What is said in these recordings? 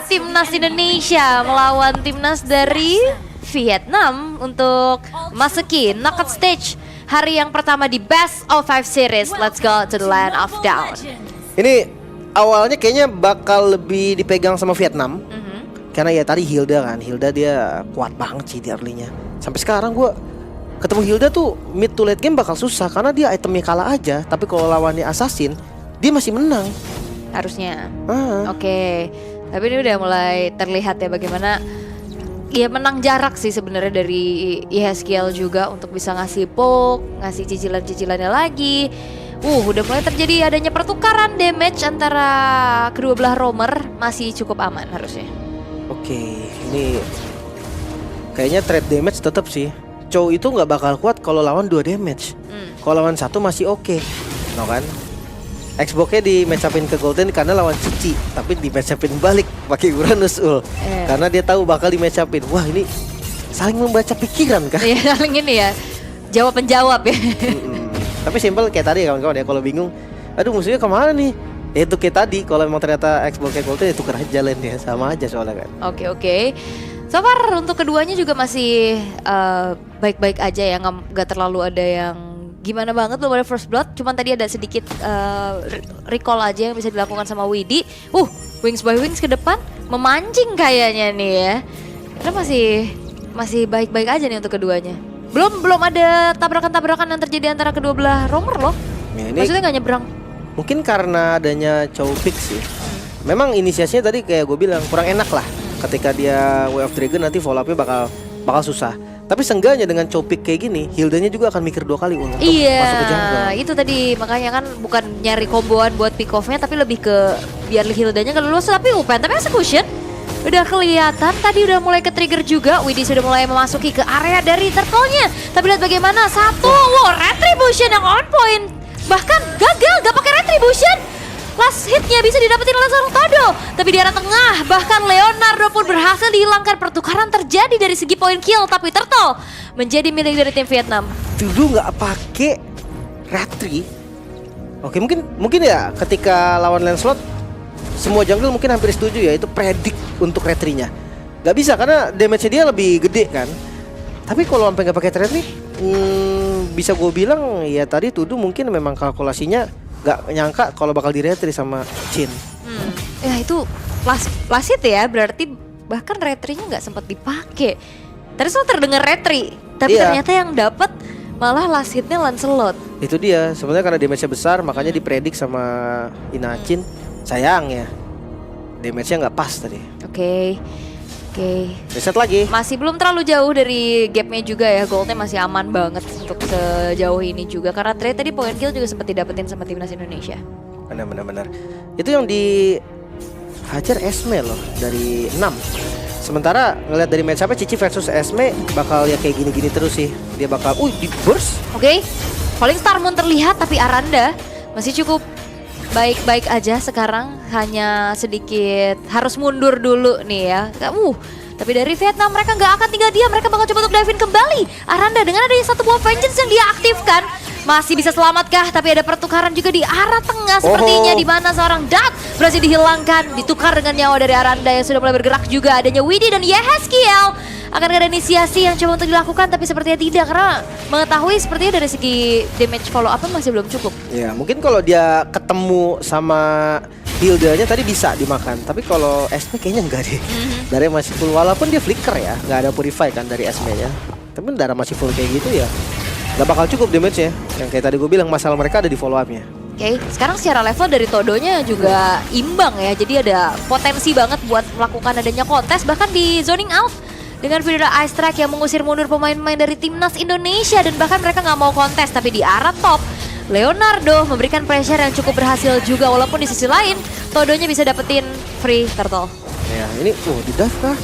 Timnas Indonesia melawan timnas dari Vietnam untuk memasuki knockout stage hari yang pertama di Best of 5 series. Let's go to the land of down. Ini awalnya kayaknya bakal lebih dipegang sama Vietnam. Karena ya tadi Hilda dia kuat banget sih di early-nya. Sampai sekarang gue ketemu Hilda tuh mid to late game bakal susah karena dia itemnya kalah aja. Tapi kalau lawannya Assassin, dia masih menang. Harusnya. Oke. Tapi ini udah mulai terlihat ya bagaimana ya menang jarak sih sebenarnya dari IHSQL juga untuk bisa ngasih poke, ngasih cicilan-cicilannya lagi. Udah mulai terjadi adanya pertukaran damage antara kedua belah roamer, masih cukup aman harusnya. Oke, ini kayaknya trade damage tetap sih. Chow itu nggak bakal kuat kalau lawan 2 damage. Kalau lawan 1 masih oke. No kan? Xbox-nya di match upin ke Golden karena lawan Cici, tapi di match upin balik pakai Uranus karena dia tahu bakal di match upin. Wah, ini saling membaca pikiran kan? Iya, saling ini ya. Jawab menjawab ya. Tapi simple kayak tadi kawan-kawan ya, kalau bingung, aduh musuhnya kemana nih? Ya itu kayak tadi, kalau emang ternyata Xbox-nya Golden ya tuker aja jalan ya, sama aja soalnya kan. Oke. So far untuk keduanya juga masih baik-baik aja ya, nggak terlalu ada yang gimana banget. Belum ada first blood, cuman tadi ada sedikit recall aja yang bisa dilakukan sama Widi. Wings by Wings ke depan memancing kayaknya nih ya. Karena masih baik-baik aja nih untuk keduanya. Belum ada tabrakan-tabrakan yang terjadi antara kedua belah roamer loh. Ya, ini maksudnya nggak nyebrang. mungkin karena adanya Chow pick sih. Memang inisiasinya tadi kayak gue bilang kurang enak lah. Ketika dia Way of Dragon nanti follow up-nya bakal susah. Tapi seenggaknya dengan Chow pick kayak gini, Hildanya juga akan mikir 2 kali untuk masuk ke jungle. Iya, itu tadi makanya kan bukan nyari komboan buat pick off-nya, tapi lebih ke biar Hildanya nggak lulus. Tapi tapi execution udah kelihatan, tadi udah mulai ke trigger juga. Widi sudah mulai memasuki ke area dari turtle-nya. Tapi lihat bagaimana Retribution yang on point. Bahkan gagal, gak pakai Retribution. Last hitnya bisa didapetin oleh seorang Todo. Tapi di arah tengah, bahkan Leonardo pun berhasil dihilangkan. Pertukaran terjadi dari segi point kill, tapi Turtle menjadi milik dari tim Vietnam. Dulu nggak pakai Retri. Oke, mungkin ya ketika lawan Lancelot, semua jungle mungkin hampir setuju ya, itu predik untuk Retrinya. Gak bisa karena damage-nya dia lebih gede kan. Tapi kalau sampai nggak pakai Retri, bisa gue bilang ya tadi Tudu mungkin memang kalkulasinya gak nyangka kalau bakal di-retry sama Chin. Ya itu last hit ya, berarti bahkan retrinya nggak sempat dipakai. Tadi so terdengar retry, tapi ternyata yang dapat malah last hitnya Lancelot. Itu dia, sebenarnya karena damage-nya besar makanya dipredik sama Inachin. Sayang ya, damage-nya nggak pas tadi. Oke. Reset lagi. Masih belum terlalu jauh dari gapnya juga ya. Goldnya masih aman banget untuk sejauh ini juga. Karena trade tadi point kill juga sempat didapetin sama timnas Indonesia. Benar. Itu yang dihajar Esme loh dari 6. Sementara ngeliat dari match-up Cici versus Esme bakal ya kayak gini-gini terus sih. Dia bakal di burst. Oke. Falling Star Moon terlihat, tapi Aranda masih cukup baik-baik aja sekarang, hanya sedikit harus mundur dulu nih ya. Tapi dari Vietnam mereka nggak akan tinggal diam, mereka bakal coba untuk dive in kembali. Aranda dengan adanya satu buah Vengeance yang dia aktifkan, masih bisa selamatkah? Tapi ada pertukaran juga di arah tengah sepertinya, di mana seorang Dart berhasil dihilangkan, ditukar dengan nyawa dari Aranda yang sudah mulai bergerak juga. Adanya Widi dan IHSQL. Akan ada inisiasi yang coba untuk dilakukan, tapi sepertinya tidak, karena mengetahui sepertinya dari segi damage follow up masih belum cukup. Ya mungkin kalau dia ketemu sama Hildanya tadi bisa dimakan, tapi kalau Esme kayaknya enggak deh. Darah masih full, walaupun dia flicker ya, nggak ada purify kan dari Esme-nya. Tapi darah masih full kayak gitu ya, nggak bakal cukup damage-nya. Yang kayak tadi gue bilang, masalah mereka ada di follow up-nya. Oke, sekarang secara level dari Todonya juga imbang ya, jadi ada potensi banget buat melakukan adanya kontes, bahkan di zoning out. Dengan Vidra Ice Strike yang mengusir mundur pemain-pemain dari timnas Indonesia, dan bahkan mereka nggak mau kontes. Tapi di arah top, Leonardo memberikan pressure yang cukup berhasil juga, walaupun di sisi lain Todonya bisa dapetin free turtle. Ya ini di dive kah?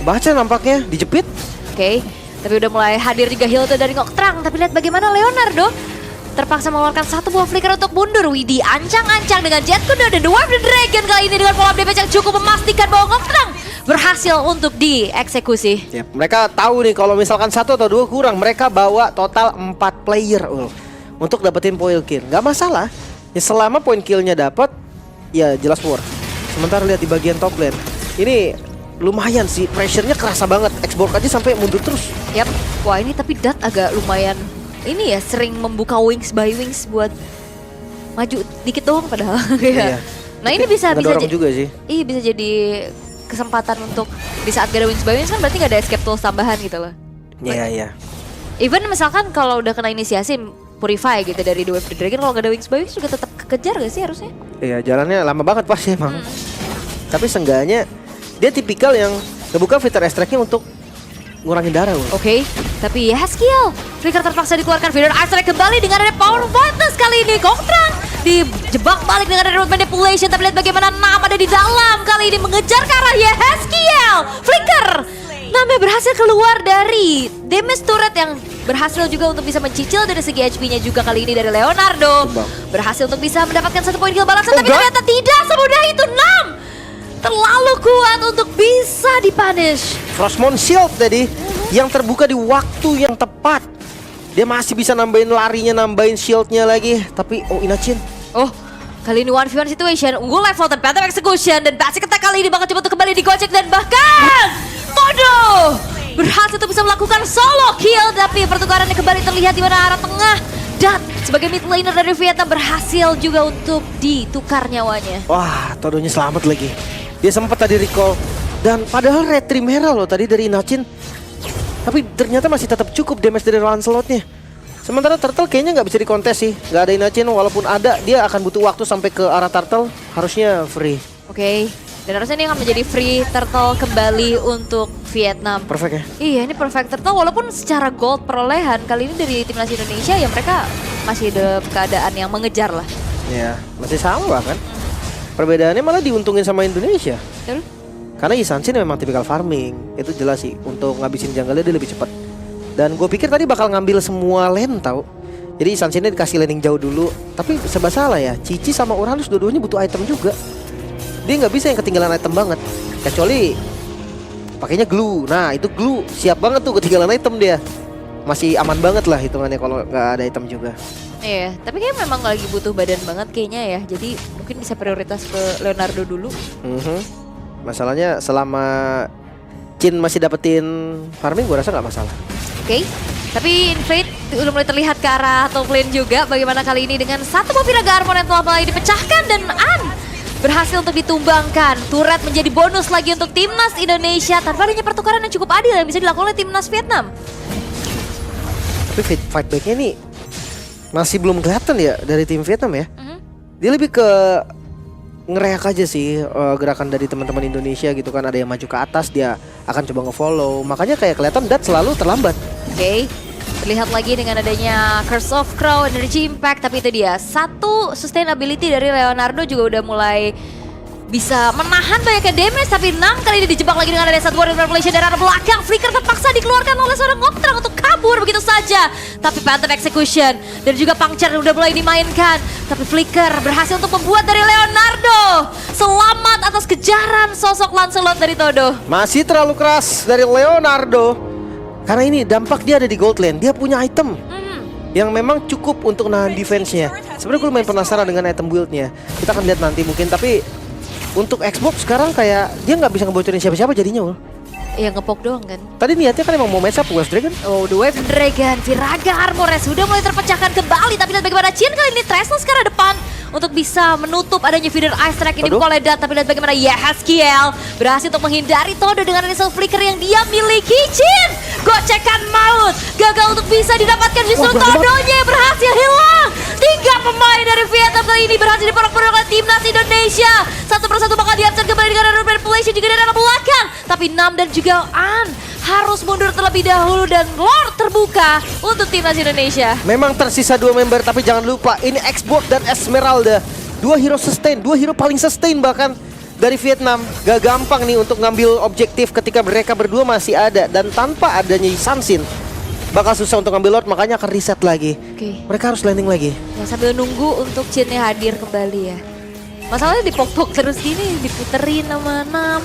Baca nampaknya dijepit. Oke, tapi udah mulai hadir juga Hilda dari Ngoktrang. Tapi lihat bagaimana Leonardo terpaksa mengeluarkan satu buah flicker untuk mundur. Widi ancang-ancang dengan Jet Kuda dan The Warp the Dragon kali ini dengan follow up damage yang cukup memastikan bahwa Ngoktrang berhasil untuk dieksekusi. Yep, mereka tahu nih kalau misalkan 1 atau 2 kurang, mereka bawa total 4 player untuk dapetin point kill. Gak masalah, ya selama point killnya dapat, ya jelas war. Sementara lihat di bagian top lane, Ini lumayan sih, pressure-nya kerasa banget. Xbox aja sampai mundur terus. Yap, wah ini tapi Dat agak lumayan ini ya, sering membuka wings by wings buat maju dikit doang padahal. Iya. Nah ini bisa Ngedorong juga sih. Iya bisa jadi kesempatan untuk di saat gak ada wings by wings kan berarti gak ada escape tools tambahan gitu loh. Iya. Even misalkan kalau udah kena inisiasi Purify gitu dari The Wave of the Dragon, kalau gak ada wings by wings juga tetap kekejar gak sih harusnya? Iya, jalannya lama banget pasti emang. Tapi seenggaknya dia tipikal yang ngebuka fitur extract-nya untuk ngurangin darah. Oke, tapi ya skill. Flicker terpaksa dikeluarkan, Feeder Ice Strike kembali dengan ada Power of Whiteness kali ini. Kontrang dijebak balik dengan ada Road Manipulation, tapi lihat bagaimana Nam ada di dalam. Kali ini mengejar ke arah Yehaskiel. Flicker Namnya berhasil keluar dari damage turret yang berhasil juga untuk bisa mencicil dari segi HP-nya juga kali ini dari Leonardo. Berhasil untuk bisa mendapatkan 1 poin kill balasan, tapi ternyata tidak semudah itu. Nam terlalu kuat untuk bisa dipunish. Frostmourne Shield tadi yang terbuka di waktu yang tepat. Dia masih bisa nambahin larinya, nambahin shieldnya lagi. Tapi Inachin. Oh, kali ini 1v1 situation, unggul level dan Phantom Execution. Dan Basic Attack kali ini bakal coba untuk kembali digocek. Dan bahkan Todo berhasil untuk bisa melakukan solo kill. Tapi pertukarannya kembali terlihat di mana arah tengah. Dan sebagai mid laner dari Vietnam berhasil juga untuk ditukar nyawanya. Wah, Todonya selamat lagi. Dia sempat tadi recall. Dan padahal retri merah loh tadi dari Inachin. Tapi ternyata masih tetap cukup damage dari Lancelot-nya. Sementara Turtle kayaknya nggak bisa dikontes sih. Nggak ada Inachin, walaupun ada dia akan butuh waktu sampai ke arah Turtle. Harusnya free. Oke. Dan harusnya ini akan menjadi free Turtle kembali untuk Vietnam. Perfect ya? Iya, ini perfect Turtle walaupun secara gold perolehan kali ini dari timnas Indonesia ya mereka masih dalam keadaan yang mengejar lah. Iya, masih sama bahkan. Perbedaannya malah diuntungin sama Indonesia. Betul? Karena Isansin memang tipikal farming. Itu jelas sih, untuk ngabisin jungle dia lebih cepat. Dan gue pikir tadi bakal ngambil semua lane tau. Jadi Isansinnya dikasih laning jauh dulu. Tapi serba salah ya, Cici sama Uranus dua-duanya butuh item juga. Dia nggak bisa yang ketinggalan item banget. Kecuali pakainya glue. Nah itu glue siap banget tuh ketinggalan item dia. Masih aman banget lah hitungannya kalau nggak ada item juga. Iya, tapi kayaknya memang lagi butuh badan banget kayaknya ya. Jadi mungkin bisa prioritas ke Leonardo dulu. Masalahnya selama Chin masih dapetin farming gue rasa nggak masalah. Oke. Tapi Inflate udah mulai terlihat ke arah top lane juga. Bagaimana kali ini dengan satu mobil naga Armor yang telah mulai dipecahkan dan berhasil untuk ditumbangkan. Turret menjadi bonus lagi untuk timnas Indonesia tanpa adanya pertukaran yang cukup adil yang bisa dilakukan oleh timnas Vietnam. Tapi fight back-nya nih masih belum kelihatan ya dari tim Vietnam ya. Dia lebih ke ngereak aja sih gerakan dari teman-teman Indonesia gitu kan. Ada yang maju ke atas dia akan coba nge-follow. Makanya kayak kelihatan Dat selalu terlambat. Oke. Terlihat lagi dengan adanya Curse of Crow, Energy Impact. Tapi itu dia, satu sustainability dari Leonardo juga udah mulai bisa menahan banyaknya damage. Tapi Nam kali ini dijebak lagi dengan ada satu Warrior Revelation dari arah belakang. Flicker terpaksa dikeluarkan oleh seorang Ngoktrang untuk kabur begitu saja. Tapi Phantom Execution dan juga Puncture udah mulai dimainkan. Tapi Flicker berhasil untuk membuat dari Leonardo selamat atas kejaran sosok Lancelot dari Todo. Masih terlalu keras dari Leonardo. Karena ini dampak dia ada di gold lane. Dia punya item yang memang cukup untuk nahan defense-nya. Sebenarnya gue lumayan penasaran dengan item build-nya. Kita akan lihat nanti mungkin. Tapi untuk Xbox sekarang kayak dia nggak bisa ngebocorin siapa-siapa jadinya. Ya ngepok doang kan. Tadi niatnya kan emang mau match up Wave Dragon. Oh, The Wave Dragon, Viraga Armornya sudah mulai terpecahkan kembali. Tapi lihat bagaimana Chin kali ini Trestle sekarang depan untuk bisa menutup adanya Feeder Ice Strike ini bukan ledat. Tapi lihat bagaimana Yehaskiel berhasil untuk menghindari Todo dengan initial flicker yang dia miliki. Chin, gocekan maut gagal untuk bisa didapatkan, justru Todonya yang berhasil hilang. 3 pemain dari Vietnam kali ini berhasil diporok-porok oleh timnas Indonesia. Satu persatu bakal diabsen kembali dengan Road Manipulation juga dari arah belakang. Tapi Nam dan juga An harus mundur terlebih dahulu dan Lord terbuka untuk timnas Indonesia. Memang tersisa 2 member, tapi jangan lupa ini Xbox dan Esmeralda. 2 hero sustain, 2 hero paling sustain bahkan dari Vietnam. Gak gampang nih untuk ngambil objektif ketika mereka berdua masih ada. Dan tanpa adanya Sansin bakal susah untuk ngambil Lord, makanya akan reset lagi. Mereka harus landing lagi. Ya, sambil nunggu untuk Chinnya hadir kembali ya. Masalahnya dipok-pok terus gini, diputerin sama Nam.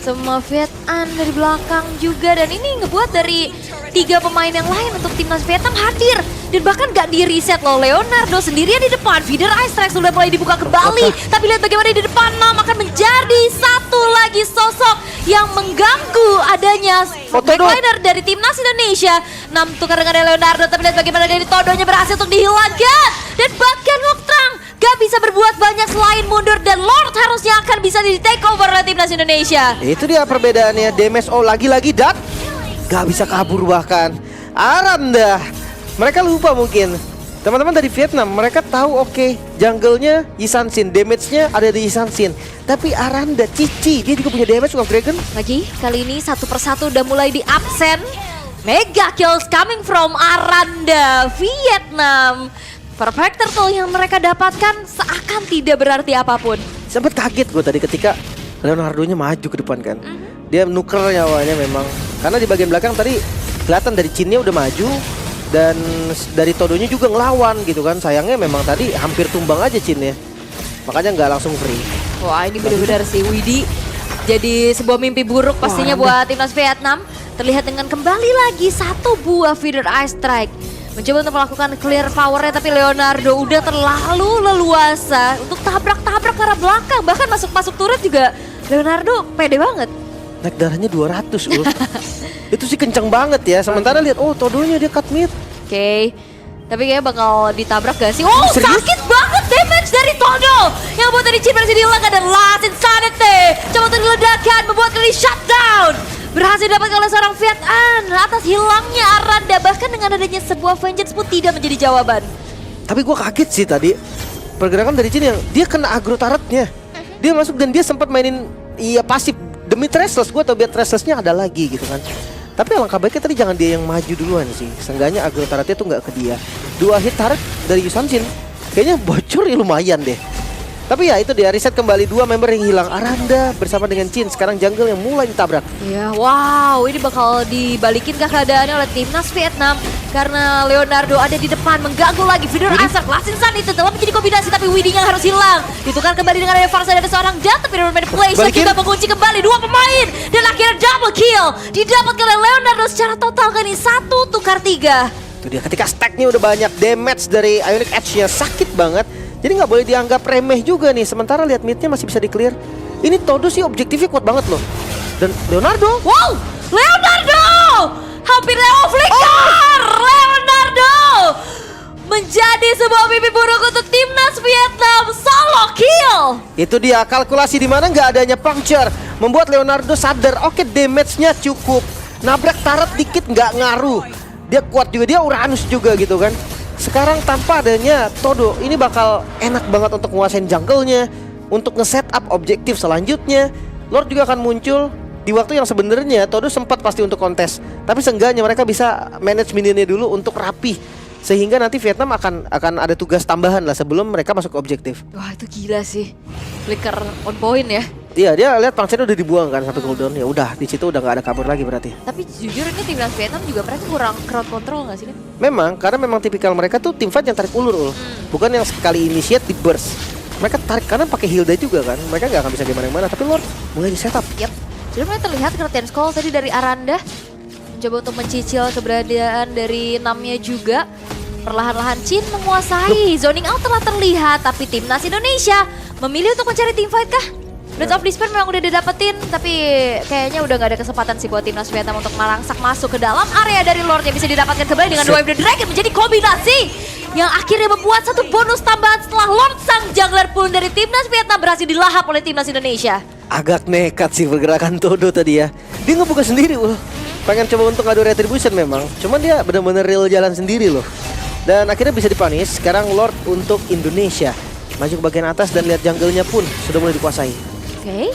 Semua Vietnam dari belakang juga. Dan ini ngebuat dari 3 pemain yang lain untuk timnas Vietnam hadir. Dan bahkan gak di reset loh, Leonardo sendirian di depan. Feeder Ice Strike sudah mulai dibuka kembali. Tapi lihat bagaimana di depan Nam akan menjadi satu lagi sosok yang mengganggu adanya backliner dari timnas Indonesia. Nam tukar dengan Leonardo, tapi lihat bagaimana dari Todonya berhasil untuk dihilangkan. Dan bahkan Ngoktrang gak bisa berbuat banyak selain mundur. Dan Lord harusnya akan bisa di take over oleh timnas Indonesia. Itu dia perbedaannya, DMSO lagi-lagi dan gak bisa kabur bahkan. Aranda, mereka lupa mungkin. Teman-teman dari Vietnam, mereka tahu oke, jungle-nya Yisan-Sin, damage-nya ada di Yisan-Sin. Tapi Aranda, Cici, dia juga punya damage Wolf Dragon. Lagi, kali ini satu persatu udah mulai di absen. Mega kills coming from Aranda, Vietnam. Perfect Turtle yang mereka dapatkan seakan tidak berarti apapun. Sempat kaget gue tadi ketika Leonardo-nya maju ke depan kan. Dia nuker nyawanya memang. Karena di bagian belakang tadi kelihatan dari Chin-nya udah maju. Dan dari Todonya juga ngelawan gitu kan. Sayangnya memang tadi hampir tumbang aja Chin-nya. Makanya nggak langsung free. Wah ini benar-benar sih Widi. Jadi sebuah mimpi buruk pastinya buat timnas Vietnam. Terlihat dengan kembali lagi satu buah Feeder Ice Strike. Mencoba untuk melakukan clear powernya, tapi Leonardo udah terlalu leluasa untuk tabrak-tabrak ke arah belakang. Bahkan masuk-masuk turret juga Leonardo pede banget. Naik darahnya 200 Ulf. Itu sih kenceng banget ya. Sementara lihat, oh Todonya dia cut mid. Oke. Tapi kayaknya bakal ditabrak gak sih? Oh Serius? sakit banget damage dari Todo. Yang buat tadi Chin berhasil dihilangkan dan Last Insanity. Coba untuk diledakkan, membuat kali shutdown. Berhasil didapatkan oleh seorang Vietnam atas hilangnya Aranda. Bahkan dengan adanya sebuah vengeance pun tidak menjadi jawaban. Tapi gue kaget sih tadi. Pergerakan dari Chin yang dia kena agro turretnya. Dia masuk dan dia sempat mainin pasif. Demi Trestless, gue tau biar Trestless-nya ada lagi gitu kan. Tapi alangkah baiknya tadi jangan dia yang maju duluan sih. Seenggaknya agro turretnya tuh nggak ke dia. 2 hit turret dari Yisan-Sin kayaknya bocor ya lumayan deh. Tapi ya itu dia, reset kembali 2 member yang hilang. Aranda bersama dengan Chin, sekarang jungle yang mulai ditabrak. Ya wow, ini bakal dibalikin ke keadaannya oleh timnas Vietnam. Karena Leonardo ada di depan, mengganggu lagi. Feeder Ice Strike, Last Insanity itu telah menjadi kombinasi, tapi Widi-nya harus hilang. Ditukar kembali dengan ada Farsa, ada seorang Jat, tapi manipulation juga mengunci kembali 2 pemain. Dan akhirnya double kill didapatkan oleh Leonardo secara total kali 1 tukar 3. Itu dia, ketika stacknya udah banyak, damage dari Ionic Edge-nya sakit banget. Jadi nggak boleh dianggap remeh juga nih. Sementara lihat mid-nya masih bisa di-clear. Ini Todo sih objektifnya kuat banget loh. Dan Leonardo, wow, Leonardo hampir Leo Flicker. Leonardo menjadi sebuah mimpi buruk untuk timnas Vietnam. Solo kill. itu dia kalkulasi di mana nggak adanya puncture membuat Leonardo sadar, oke, damage-nya cukup. Nabrak turret dikit nggak ngaruh. Dia kuat juga, dia Uranus juga gitu kan. Sekarang tanpa adanya Todo, ini bakal enak banget untuk menguasain jungle-nya, untuk nge-setup objektif selanjutnya. Lord juga akan muncul di waktu yang sebenarnya Todo sempat pasti untuk kontes. Tapi seenggaknya mereka bisa manage minionnya dulu untuk rapi. Sehingga nanti Vietnam akan ada tugas tambahan lah sebelum mereka masuk ke objektif. Wah itu gila sih, Flicker on point ya. Iya, dia lihat pangsetnya udah dibuang kan satu cooldown. Ya udah, di situ udah nggak ada kabur lagi berarti. Tapi jujur ini timnas Vietnam juga mereka kurang crowd control nggak sih? Memang, karena memang tipikal mereka tuh tim fight yang tarik ulur, bukan yang sekali initiate di burst. Mereka tarik karena pakai Hilda juga kan. Mereka nggak akan bisa gimana-gimana. Tapi Lord mulai di setup. Yap. Jadi mulai terlihat Curtain Skull tadi dari Aranda mencoba untuk mencicil keberadaan dari Namnya juga. Perlahan-lahan Chin menguasai. Zoning out telah terlihat, tapi timnas Indonesia memilih untuk mencari team fight kah? Blades of Despair memang udah didapetin, tapi kayaknya udah gak ada kesempatan sih buat timnas Vietnam untuk merangsak masuk ke dalam area dari Lord yang bisa didapatkan kembali dengan Wave the Dragon menjadi kombinasi yang akhirnya membuat satu bonus tambahan setelah Lord sang jungler pun dari timnas Vietnam berhasil dilahap oleh timnas Indonesia. Agak nekat sih pergerakan Todo tadi ya. Dia ngebuka sendiri loh. Pengen coba untuk ngadu retribution memang. Cuman dia benar-benar real jalan sendiri loh. Dan akhirnya bisa dipanis. Sekarang Lord untuk Indonesia maju ke bagian atas dan lihat jungle-nya pun sudah mulai dikuasai. Oke.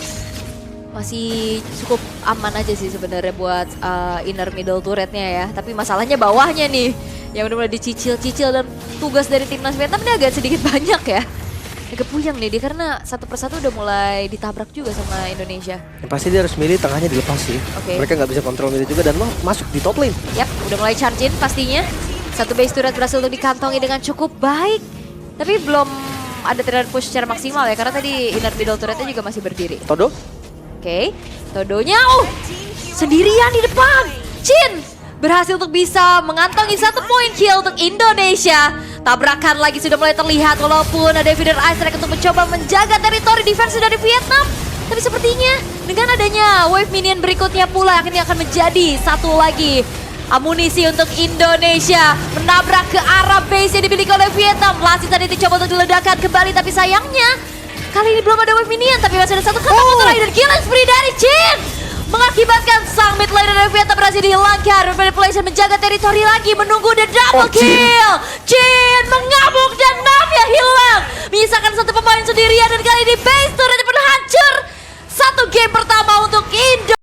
Masih cukup aman aja sih sebenarnya buat inner middle turretnya ya. Tapi masalahnya bawahnya nih yang benar-benar dicicil-cicil, dan tugas dari timnas Vietnam ini agak sedikit banyak ya. Agak puyeng nih dia karena satu persatu udah mulai ditabrak juga sama Indonesia. Yang pasti dia harus milih tengahnya dilepas sih. Mereka nggak bisa kontrol milih juga dan masuk di top lane. Yap, udah mulai charge in pastinya. Satu base turret berhasil untuk dikantongi dengan cukup baik. Tapi belum ada turret push secara maksimal ya, karena tadi inner middle turretnya juga masih berdiri. Todo? Oke, Todonya sendirian di depan. Chin berhasil untuk bisa mengantongi 1 poin kill untuk Indonesia. Tabrakan lagi sudah mulai terlihat walaupun ada Feeder Ice Strike untuk mencoba menjaga teritori defense dari Vietnam. Tapi sepertinya dengan adanya wave minion berikutnya pula akhirnya akan menjadi satu lagi amunisi untuk Indonesia menabrak ke arah base yang dimiliki oleh Vietnam. Lassie tadi dicoba untuk diledakkan kembali tapi sayangnya kali ini belum ada wave minion tapi masih ada satu kata terakhir dan killing spree dari Jin mengakibatkan sang mid laner dari Vietnam berhasil dihilangkan. Manipulation menjaga teritori lagi menunggu the double kill. Jin mengamuk dan Navia hilang menyisakan satu pemain sendirian dan kali ini base turret pun hancur. Satu game pertama untuk Indo.